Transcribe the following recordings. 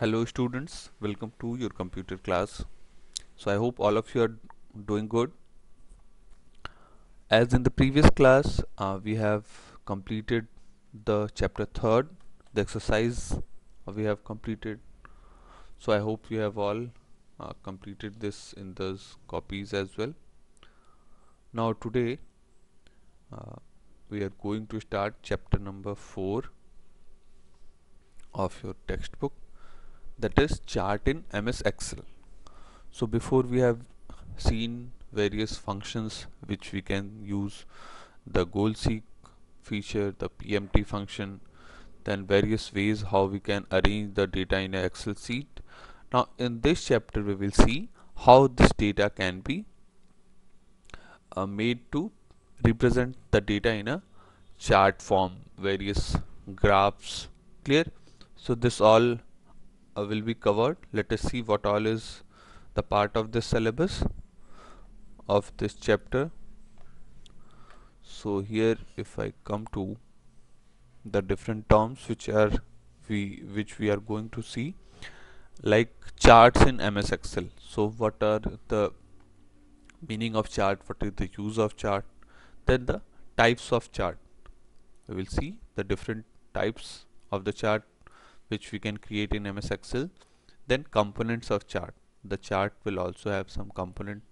Hello students, welcome to your computer class. So I hope all of you are doing good. As in the previous class, we have completed the chapter 3rd, the exercise we have completed. So I hope you have all completed this in those copies as well. Now today uh, we are going to start chapter number 4 of your textbook, that is chart in MS Excel. So before we have seen various functions which we can use, the goal seek feature, the PMT function, then various ways how we can arrange the data in an Excel sheet. Now in this chapter we will see how this data can be made to represent the data in a chart form, various graphs. Clear? So this all will be covered. Let us see what all is the part of this syllabus of this chapter. So here if I come to the different terms which we are going to see, like charts in MS Excel. So what are the meaning of chart, what is the use of chart, then the types of chart. We will see the different types of the chart which we can create in MS Excel. Then components of chart. The chart will also have some component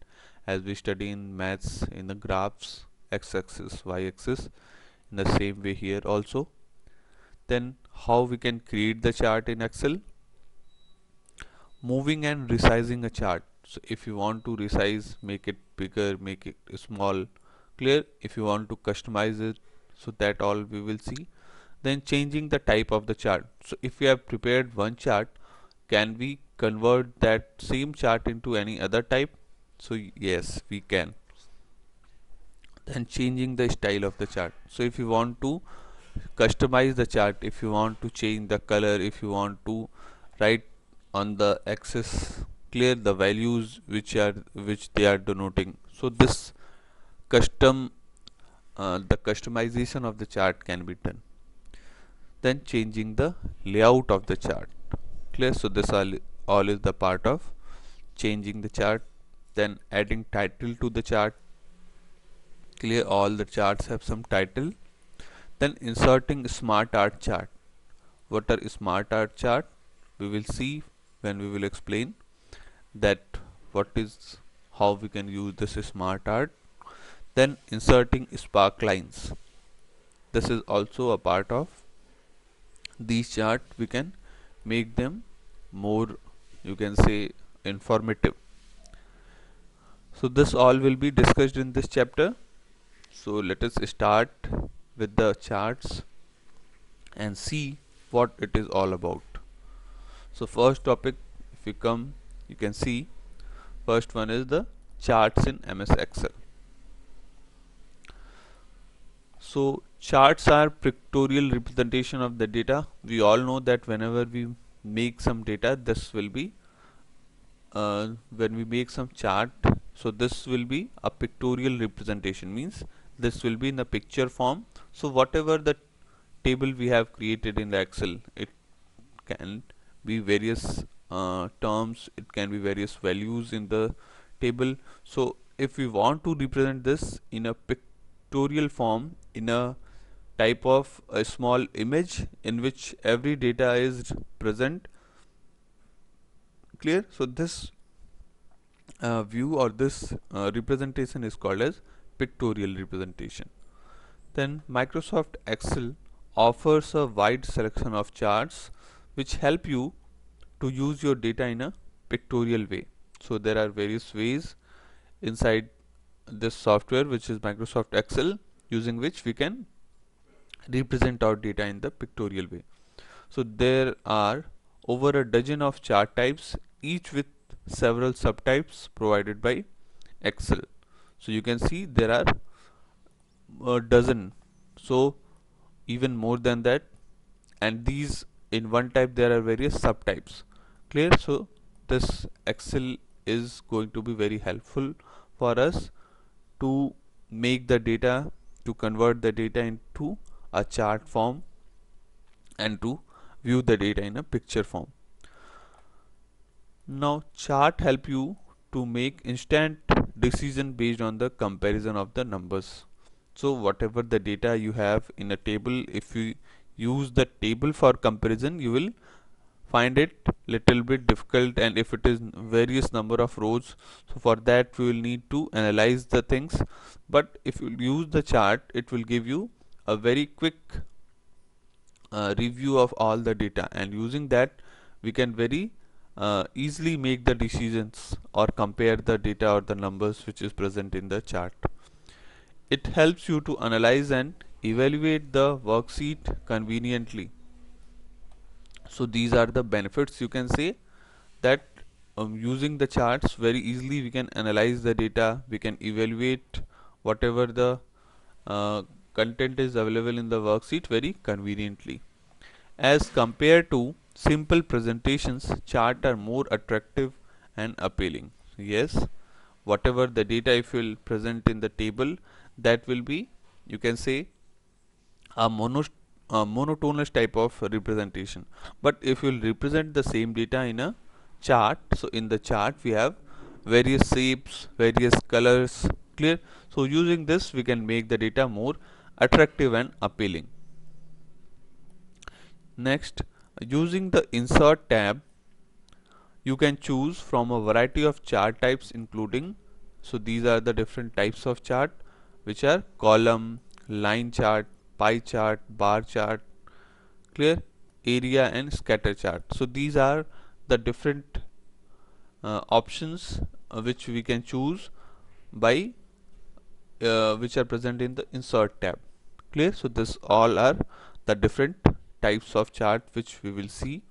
as we study in maths in the graphs, x-axis, y-axis, in the same way here also. Then how we can create the chart in Excel. Moving and resizing a chart. So if you want to resize, make it bigger, make it small, clear. If you want to customize it, so that all we will see. Then changing the type of the chart. So if we have prepared one chart, can we convert that same chart into any other type? So yes, we can. Then changing the style of the chart. So if you want to customize the chart, if you want to change the color, if you want to write on the axis, clear, the values which they are denoting, so this custom the customization of the chart can be done. Then changing the layout of the chart, clear. So this all is the part of changing the chart. Then adding title to the chart, clear, all the charts have some title. Then inserting smart art chart. What are smart art chart? We will see when we will explain that what is, how we can use this smart art. Then inserting spark lines. This is also a part of these chart. We can make them more, you can say, informative. So this all will be discussed in this chapter. So let us start with the charts and see what it is all about. So first topic, if you come, you can see first one is the charts in MS Excel. So charts are pictorial representation of the data. We all know that whenever we make some data, this will be when we make some chart, so this will be a pictorial representation, means this will be in the picture form. So whatever the table we have created in the Excel, it can be various terms, it can be various values in the table. So if we want to represent this in a pictorial form, in a type of a small image in which every data is present, clear. So this view or this representation is called as pictorial representation. Then Microsoft Excel offers a wide selection of charts which help you to use your data in a pictorial way. So there are various ways inside this software, which is Microsoft Excel, using which we can represent our data in the pictorial way. So there are over a dozen of chart types, each with several subtypes provided by Excel. So you can see there are a dozen, so even more than that, and these in one type there are various subtypes, clear. So this Excel is going to be very helpful for us to make the data, to convert the data into a chart form and to view the data in a picture form. Now chart help you to make instant decision based on the comparison of the numbers. So whatever the data you have in a table, if you use the table for comparison, you will find it little bit difficult, and if it is various number of rows, so for that we will need to analyze the things. But if you use the chart, it will give you a very quick review of all the data, and using that we can very easily make the decisions or compare the data or the numbers which is present in the chart. It helps you to analyze and evaluate the worksheet conveniently. So these are the benefits, you can say, that using the charts very easily we can analyze the data, we can evaluate whatever the uh, content is available in the worksheet very conveniently. As compared to simple presentations, charts are more attractive and appealing. Yes, whatever the data if you will present in the table, that will be, you can say, a monotonous type of representation. But if you will represent the same data in a chart, so in the chart we have various shapes, various colors, clear. So using this we can make the data more attractive and appealing. Next, using the insert tab, you can choose from a variety of chart types, including, so these are the different types of chart, which are column, line chart, pie chart, bar chart, clear, area and scatter chart. So these are the different options which we can choose by which are present in the insert tab, clear. So this all are the different types of chart which we will see.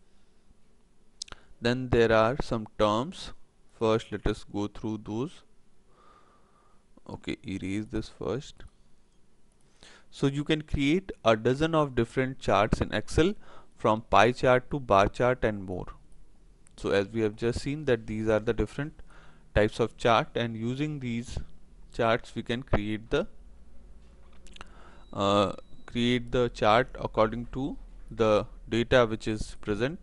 Then there are some terms. First let us go through those. Okay, erase this first. So you can create a dozen of different charts in Excel, from pie chart to bar chart and more. So as we have just seen that these are the different types of chart, and using these charts we can uh, create the chart according to the data which is present.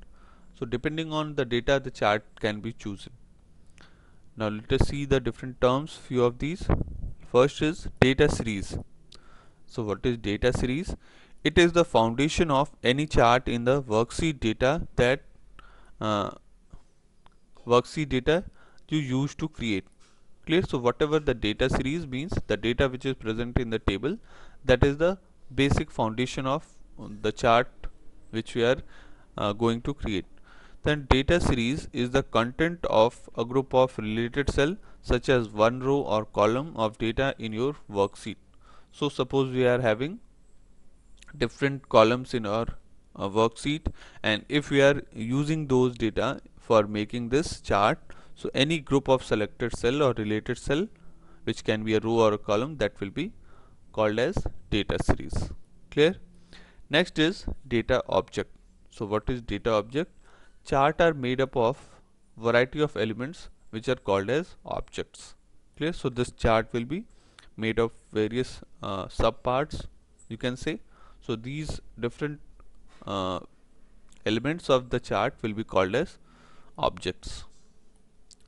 So depending on the data, the chart can be chosen. Now let us see the different terms, few of these. First is data series. So what is data series? It is the foundation of any chart in the worksheet data that uh, you use to create. Clear? So whatever the data series means, the data which is present in the table, that is the basic foundation of the chart which we are going to create. Then data series is the content of a group of related cell, such as one row or column of data in your worksheet. So suppose we are having different columns in our worksheet, and if we are using those data for making this chart, so any group of selected cell or related cell, which can be a row or a column, that will be called as data series. Clear? Next is data object. So what is data object? Chart are made up of variety of elements which are called as objects. Clear? So this chart will be made of various sub parts, you can say. So these different uh, elements of the chart will be called as objects.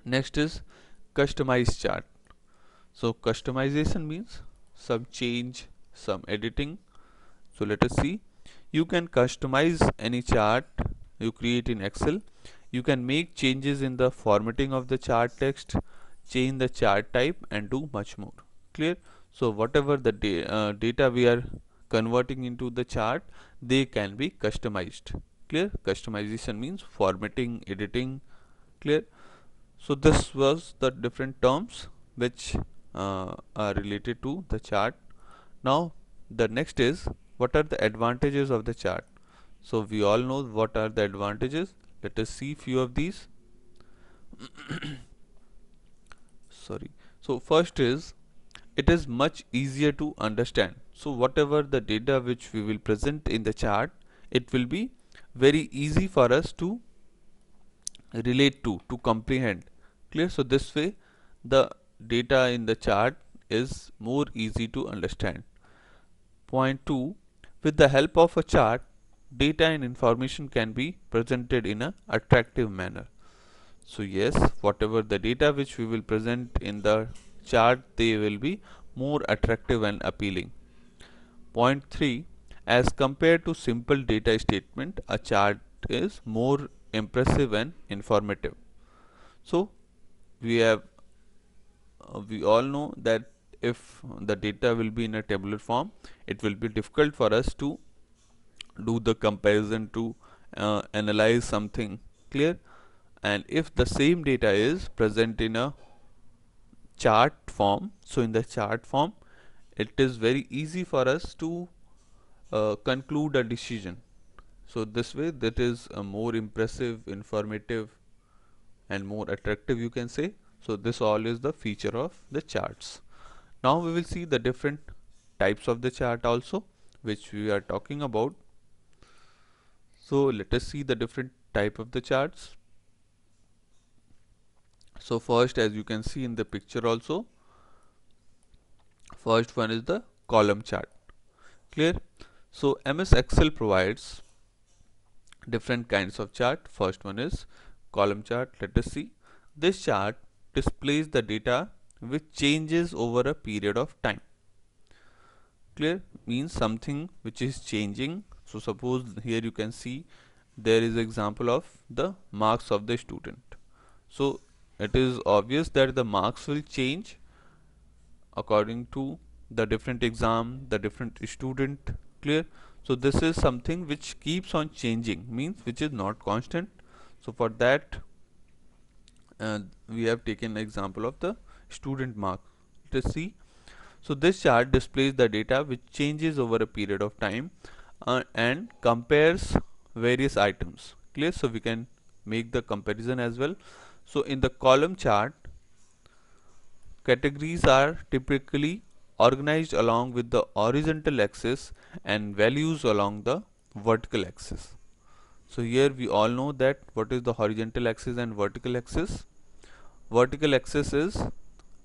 Next is customized chart. So customization means some change, some editing. So let us see. You can customize any chart you create in Excel. You can make changes in the formatting of the chart text, change the chart type, and do much more. Clear? So whatever the data we are converting into the chart, they can be customized. Clear? Customization means formatting, editing. Clear? So this was the different terms which are related to the chart. Now the next is, what are the advantages of the chart? So we all know what are the advantages. Let us see few of these. Sorry. So first is, it is much easier to understand. So whatever the data which we will present in the chart, it will be very easy for us to relate to comprehend. Clear? So this way the data in the chart is more easy to understand. Point 2, with the help of a chart, data and information can be presented in an attractive manner. So yes, whatever the data which we will present in the chart, they will be more attractive and appealing. Point 3, as compared to simple data statement, a chart is more impressive and informative. So we have we all know that if the data will be in a tabular form, it will be difficult for us to do the comparison to analyze something clear. And if the same data is present in a chart form, so in the chart form it is very easy for us to conclude a decision. So this way that is a more impressive, informative and more attractive, you can say. So this all is the feature of the charts. Now we will see the different types of the chart also, which we are talking about. So let us see the different type of the charts. So first, as you can see in the picture also, first one is the column chart. Clear? So MS Excel provides different kinds of chart. First one is column chart. Let us see. This chart displays the data which changes over a period of time. Clear? Means something which is changing. So suppose here you can see there is example of the marks of the student. So it is obvious that the marks will change according to the different exam, the different student. Clear? So this is something which keeps on changing, means which is not constant. So for that we have taken example of the student mark. Let us see. So this chart displays the data which changes over a period of time and compares various items. Clear? So we can make the comparison as well. So in the column chart, categories are typically organized along with the horizontal axis and values along the vertical axis. So here we all know that what is the horizontal axis and vertical axis. Vertical axis is,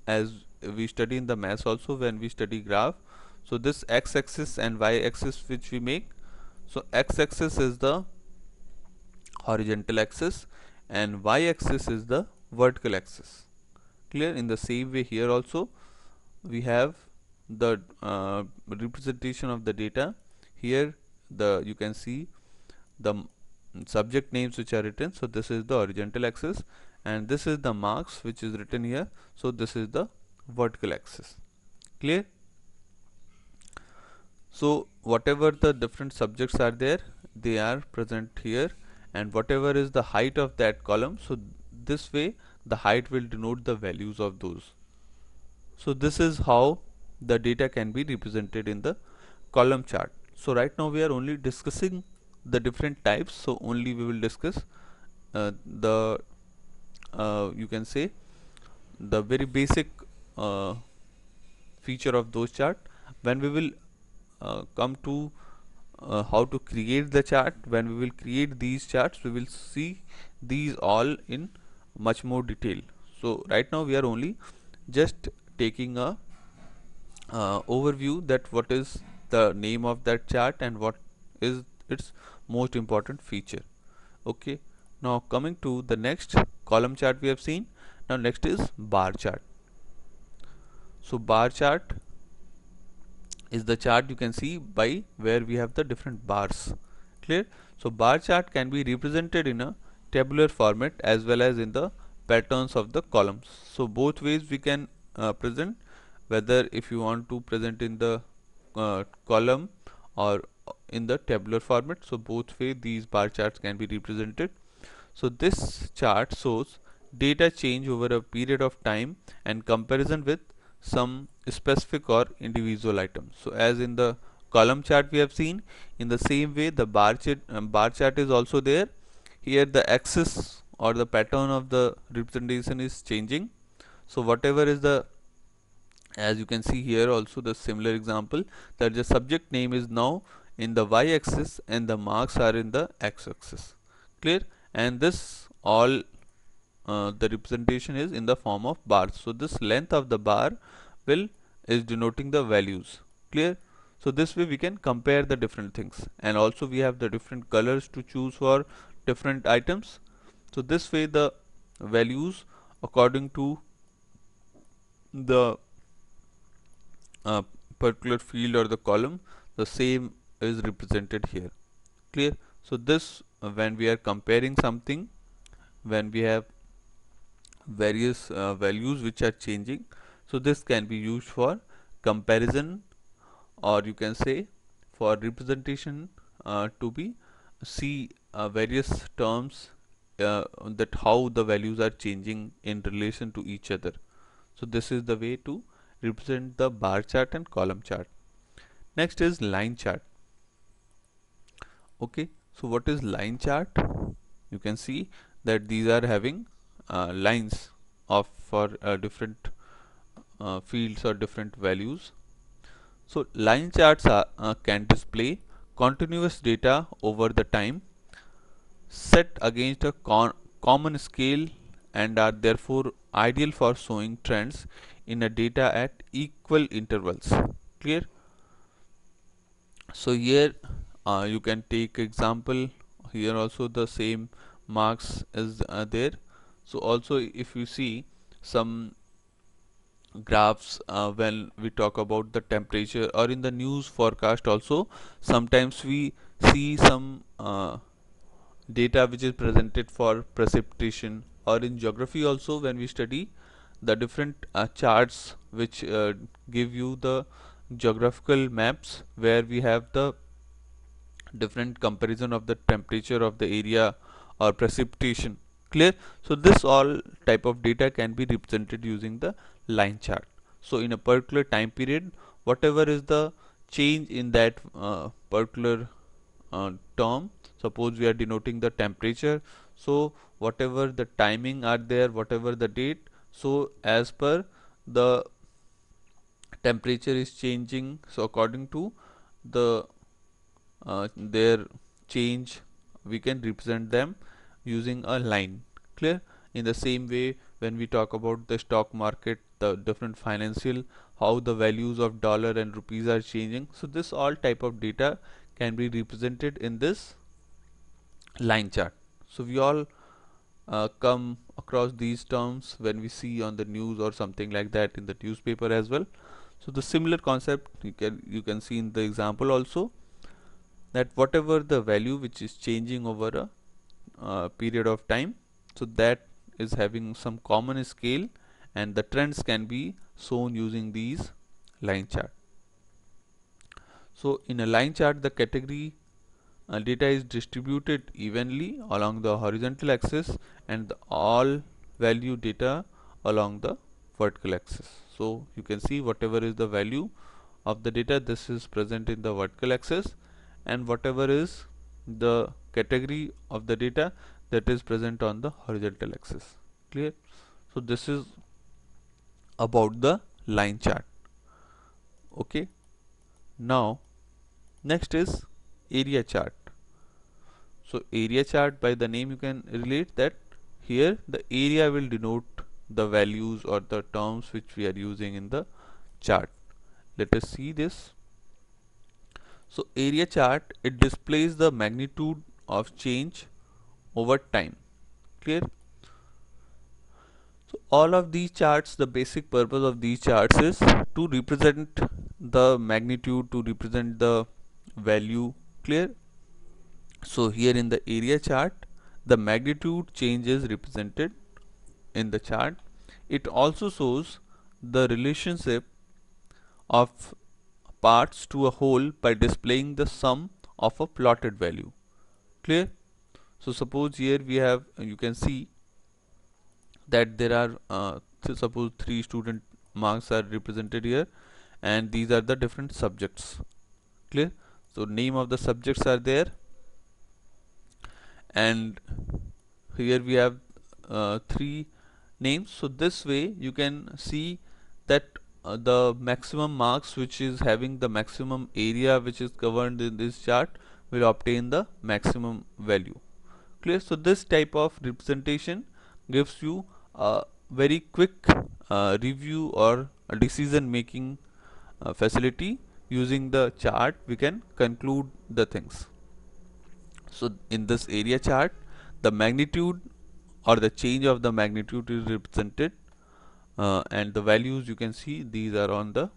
as we study in the maths also when we study graph, so this x-axis and y-axis which we make, so x-axis is the horizontal axis and y-axis is the vertical axis. Clear? In the same way here also we have the representation of the data. Here you can see the subject names which are written, so this is the horizontal axis and this is the marks which is written here, so this is the vertical axis. Clear? So whatever the different subjects are there, they are present here, and whatever is the height of that column, so this way the height will denote the values of those. So this is how the data can be represented in the column chart. So right now we are only discussing the different types, so only we will discuss the you can say the very basic feature of those chart. When we will come to how to create the chart, when we will create these charts, we will see these all in much more detail. So right now we are only just taking a overview that what is the name of that chart and what is its most important feature. Okay, now coming to the next column chart we have seen. Now next is bar chart. So bar chart is the chart you can see by where we have the different bars. Clear? So bar chart can be represented in a tabular format as well as in the patterns of the columns. So both ways we can present, whether if you want to present in the column or in the tabular format. So both way these bar charts can be represented. So this chart shows data change over a period of time and comparison with some specific or individual items. So as in the column chart we have seen, in the same way the bar chart is also there. Here the axis or the pattern of the representation is changing. So whatever is the, as you can see here also the similar example, that the subject name is now in the y-axis and the marks are in the x-axis. Clear? And this all the representation is in the form of bars. So this length of the bar will is denoting the values. Clear? So this way we can compare the different things, and also we have the different colors to choose for different items. So this way the values according to the uh, particular field or the column, the same is represented here. Clear? So this when we are comparing something, when we have various values which are changing, so this can be used for comparison, or you can say for representation, to be see various terms, that how the values are changing in relation to each other. So this is the way to represent the bar chart and column chart. Next is line chart. Okay, so what is line chart? You can see that these are having lines of for different fields or different values. So line charts can display continuous data over the time set against a common scale, and are therefore ideal for showing trends in a data at equal intervals. Clear? So here you can take example. Here also the same marks is there. So also if you see some graphs, when we talk about the temperature, or in the news forecast also, sometimes we see some data which is presented for precipitation, or in geography also when we study the different charts which give you the geographical maps where we have the different comparison of the temperature of the area or precipitation. Clear? So this all type of data can be represented using the line chart. So in a particular time period, whatever is the change in that particular term, suppose we are denoting the temperature, so whatever the timing are there, whatever the date, so as per the temperature is changing, so according to the their change, we can represent them using a line. Clear? In the same way, when we talk about the stock market, the different financial, how the values of dollar and rupees are changing, so this all type of data can be represented in this line chart. So we all come across these terms when we see on the news or something like that in the newspaper as well. So the similar concept you can see in the example also, that whatever the value which is changing over a period of time, so that is having some common scale, and the trends can be shown using these line chart. So in a line chart, the category data is distributed evenly along the horizontal axis, and the all value data along the vertical axis. So you can see whatever is the value of the data, this is present in the vertical axis, and whatever is the category of the data, that is present on the horizontal axis. Clear? So this is about the line chart. Okay, now next is area chart. So area chart, by the name you can relate that here the area will denote the values or the terms which we are using in the chart. Let us see this. So area chart, it displays the magnitude of change over time. Clear? So all of these charts, the basic purpose of these charts is to represent the magnitude, to represent the value. Clear? So here in the area chart, the magnitude change is represented in the chart. It also shows the relationship of parts to a whole by displaying the sum of a plotted value. Clear? So suppose here we have, you can see that there are suppose 3 student marks are represented here, and these are the different subjects. Clear? So name of the subjects are there, and here we have 3 names. So this way you can see that the maximum marks which is having the maximum area which is covered in this chart will obtain the maximum value. Clear? So this type of representation gives you a very quick review or a decision making facility. Using the chart we can conclude the things. So in this area chart, the magnitude or the change of the magnitude is represented, and the values you can see these are on the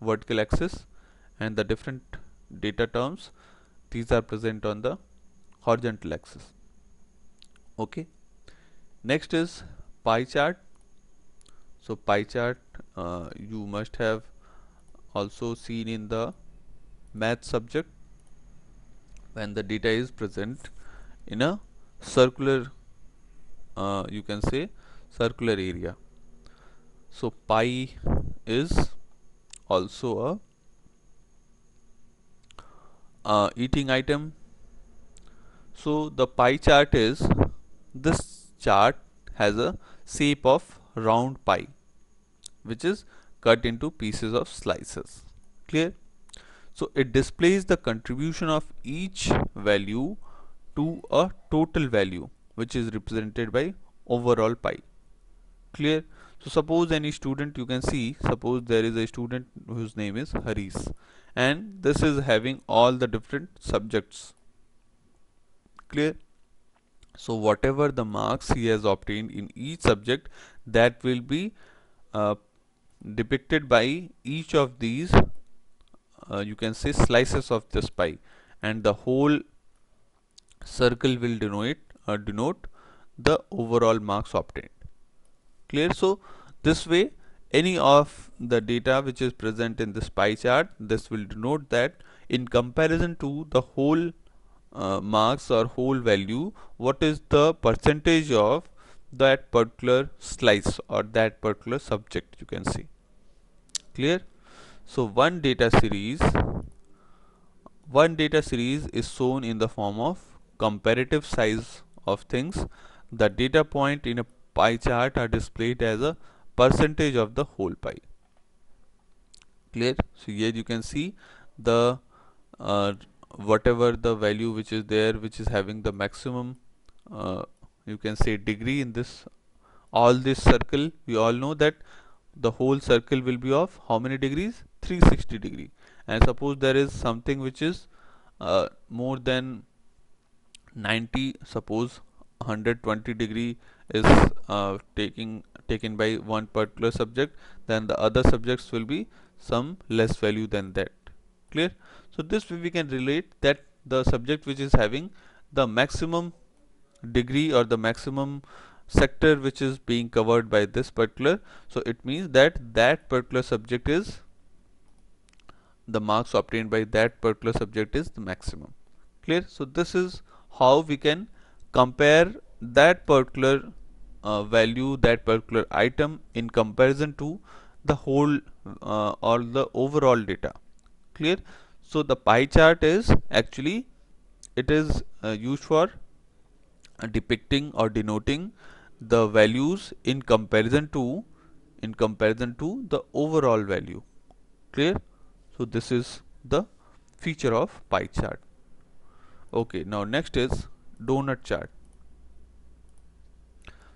vertical axis, and the different data terms these are present on the horizontal axis. Okay, next is pie chart. So pie chart you must have also seen in the math subject when the data is present in a circular, you can say circular area. So pie is also a eating item. So the pie chart is, this chart has a shape of round pie which is cut into pieces of slices. Clear? So it displays the contribution of each value to a total value which is represented by overall pie. Clear? So suppose any student, you can see, suppose there is a student whose name is Haris, and this is having all the different subjects. Clear? So whatever the marks he has obtained in each subject, that will be uh, depicted by each of these, you can say slices of this pie, and the whole circle will denote the overall marks obtained. Clear? So this way, any of the data which is present in this pie chart, this will denote that in comparison to the whole marks or whole value, what is the percentage of that particular slice or that particular subject, you can see. Clear? So one data series is shown in the form of comparative size of things. The data point in a pie chart are displayed as a percentage of the whole pie. Clear? So here you can see the whatever the value which is there, which is having the maximum, you can say degree in this, all this circle. We all know that the whole circle will be of how many degrees? 360 degree. And suppose there is something which is more than 90, suppose 120 degree is taken by one particular subject, then the other subjects will be some less value than that. Clear? So this way we can relate that the subject which is having the maximum degree or the maximum sector which is being covered by this particular, so it means that that particular subject is, the marks obtained by that particular subject is the maximum. Clear? So this is how we can compare that particular value, that particular item in comparison to the whole or the overall data. Clear? So the pie chart is actually, it is used for depicting or denoting the values in comparison to the overall value. Clear? So this is the feature of pie chart. Okay, now next is donut chart.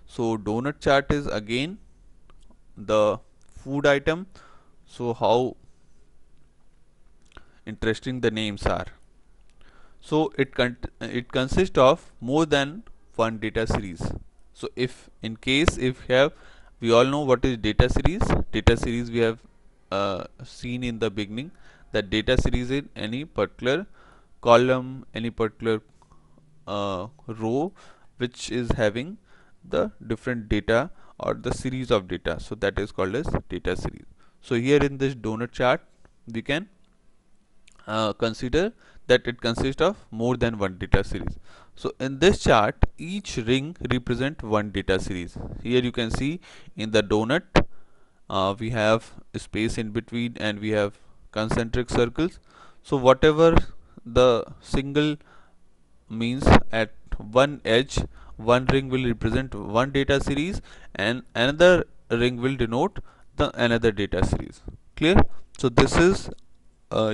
So donut chart is again the food item. So how interesting the names are. So it consists of more than one data series. So if in case if we have, we all know what is data series. Data series we have seen in the beginning, that data series in any particular column, any particular row which is having the different data or the series of data, so that is called as data series. So here in this donut chart we can consider that it consists of more than one data series. So in this chart each ring represent one data series. Here you can see in the donut we have space in between and we have concentric circles. So whatever the single means, at one edge one ring will represent one data series and another ring will denote the another data series. Clear? So this is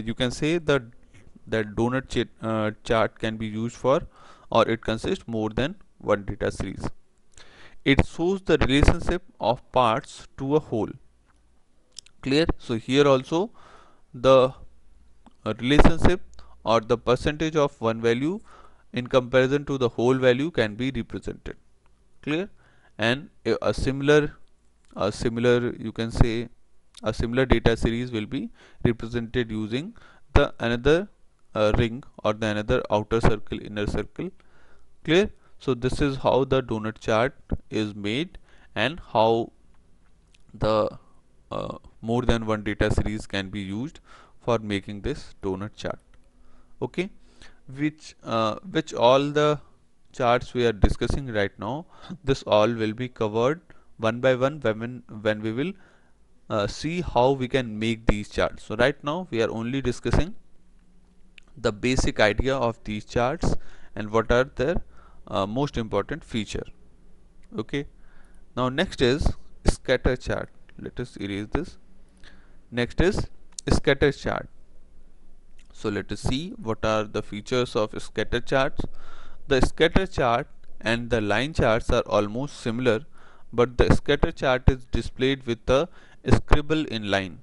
you can say that donut chart can be used for, or it consists more than one data series. It shows the relationship of parts to a whole. Clear? So here also the relationship or the percentage of one value in comparison to the whole value can be represented. Clear? and a similar you can say a similar data series will be represented using the another ring or the another outer circle, inner circle. Clear? So this is how the donut chart is made, and how the more than one data series can be used for making this donut chart. Okay, which all the charts we are discussing right now, this all will be covered one by one when we will see how we can make these charts. So right now we are only discussing the basic idea of these charts and what are their most important feature. Okay, now next is scatter chart. Let us erase this. Next is scatter chart. So let us see what are the features of scatter charts. The scatter chart and the line charts are almost similar, but the scatter chart is displayed with a scribble in line.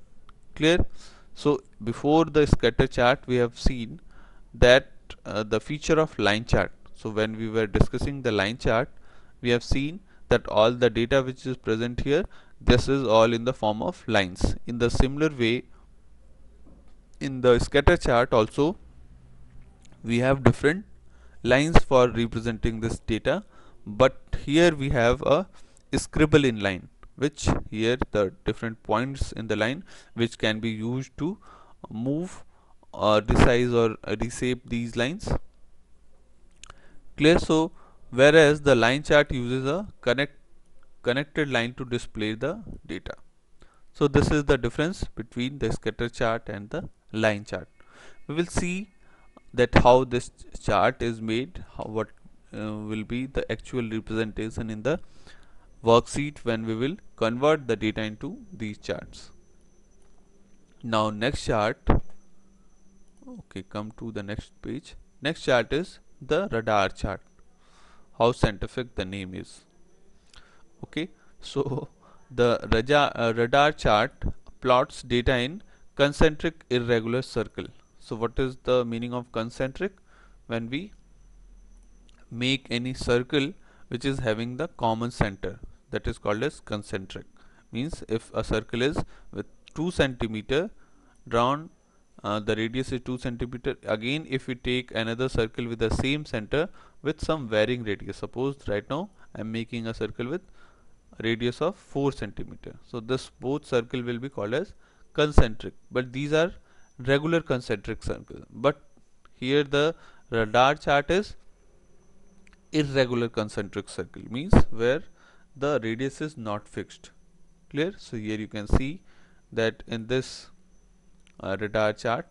Clear? So before the scatter chart we have seen that the feature of line chart. So when we were discussing the line chart, we have seen that all the data which is present here, this is all in the form of lines. In the similar way, in the scatter chart also we have different lines for representing this data, but here we have a scribble in line, which here the different points in the line which can be used to move or resize or reshape these lines. Clear? So whereas the line chart uses a connected line to display the data. So this is the difference between the scatter chart and the line chart. We will see that how this chart is made, what will be the actual representation in the worksheet when we will convert the data into these charts. Now next chart, okay, come to the next page. Next chart is the radar chart. How scientific the name is. Okay, so the radar chart plots data in concentric irregular circle. So what is the meaning of concentric? When we make any circle which is having the common center, that is called as concentric. Means if a circle is with 2 centimeter drawn, the radius is 2 centimeter. Again, if we take another circle with the same center with some varying radius, suppose right now I am making a circle with radius of 4 centimeter. So this both circle will be called as concentric, but these are regular concentric circle. But here the radar chart is irregular concentric circle, means where the radius is not fixed. Clear? So here you can see that in this radar chart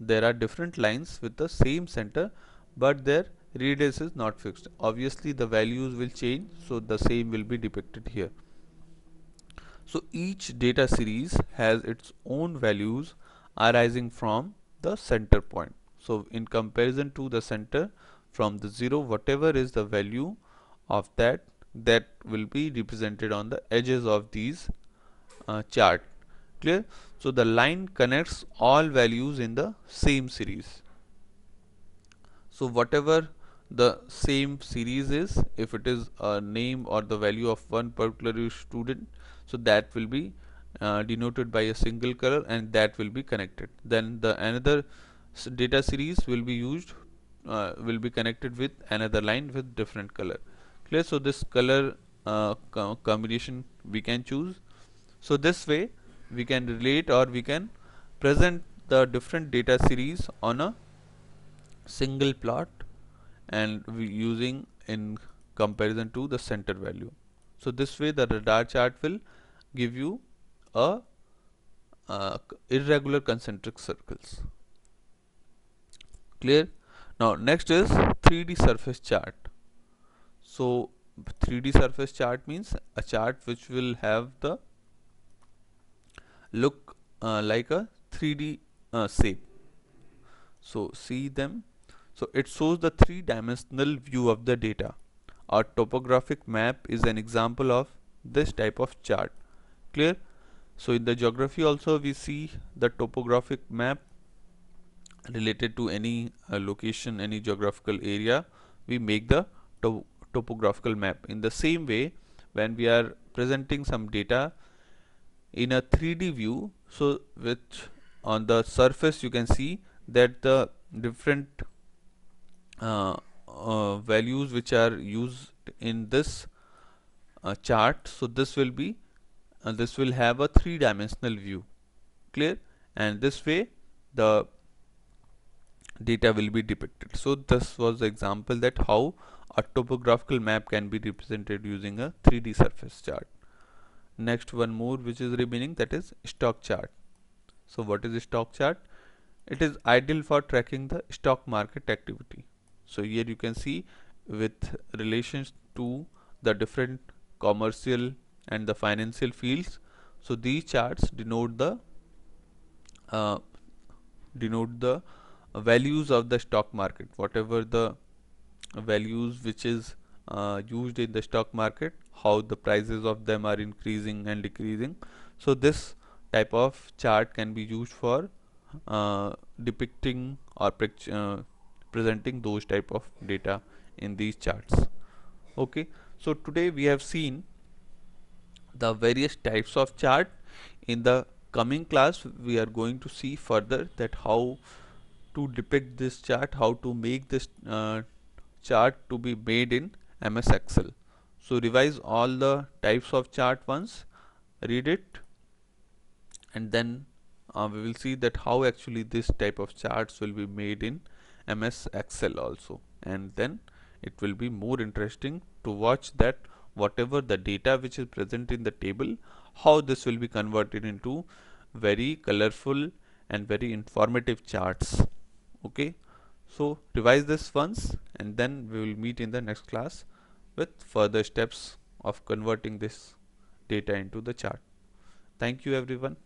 there are different lines with the same center, but their radius is not fixed. Obviously the values will change, so the same will be depicted here. So each data series has its own values arising from the center point. So in comparison to the center, from the 0, whatever is the value of that will be represented on the edges of these chart. Clear? So the line connects all values in the same series. So whatever the same series is, if it is a name or the value of one particular student, so that will be denoted by a single color, and that will be connected. Then the another data series will be used, will be connected with another line with different color. Clear? So this color combination we can choose. So this way we can relate, or we can present the different data series on a single plot, and we using in comparison to the center value. So this way the radar chart will give you a irregular concentric circles. Clear? Now next is 3D surface chart. So 3D surface chart means a chart which will have the look like a 3D shape. So see them. So it shows the three-dimensional view of the data. A topographic map is an example of this type of chart. Clear? So in the geography also we see the topographic map related to any location, any geographical area. We make the topographical map. In the same way, when we are presenting some data in a 3D view, so which on the surface you can see that the different values which are used in this chart, so this will have a three-dimensional view, clear, and this way the data will be depicted. So this was the example that how a topographical map can be represented using a 3D surface chart. Next one more which is remaining, that is stock chart. So what is a stock chart? It is ideal for tracking the stock market activity. So here you can see with relations to the different commercial and the financial fields. So these charts uh, denote the values of the stock market, whatever the values which is used in the stock market, how the prices of them are increasing and decreasing. So this type of chart can be used for depicting or presenting those type of data in these charts. Okay, so today we have seen the various types of chart. In the coming class we are going to see further that how to depict this chart, how to make this chart to be made in MS Excel. So revise all the types of chart once, read it, and then we will see that how actually this type of charts will be made in MS Excel also, and then it will be more interesting to watch that whatever the data which is present in the table, how this will be converted into very colorful and very informative charts. Okay, so revise this once, and then we will meet in the next class with further steps of converting this data into the chart. Thank you everyone.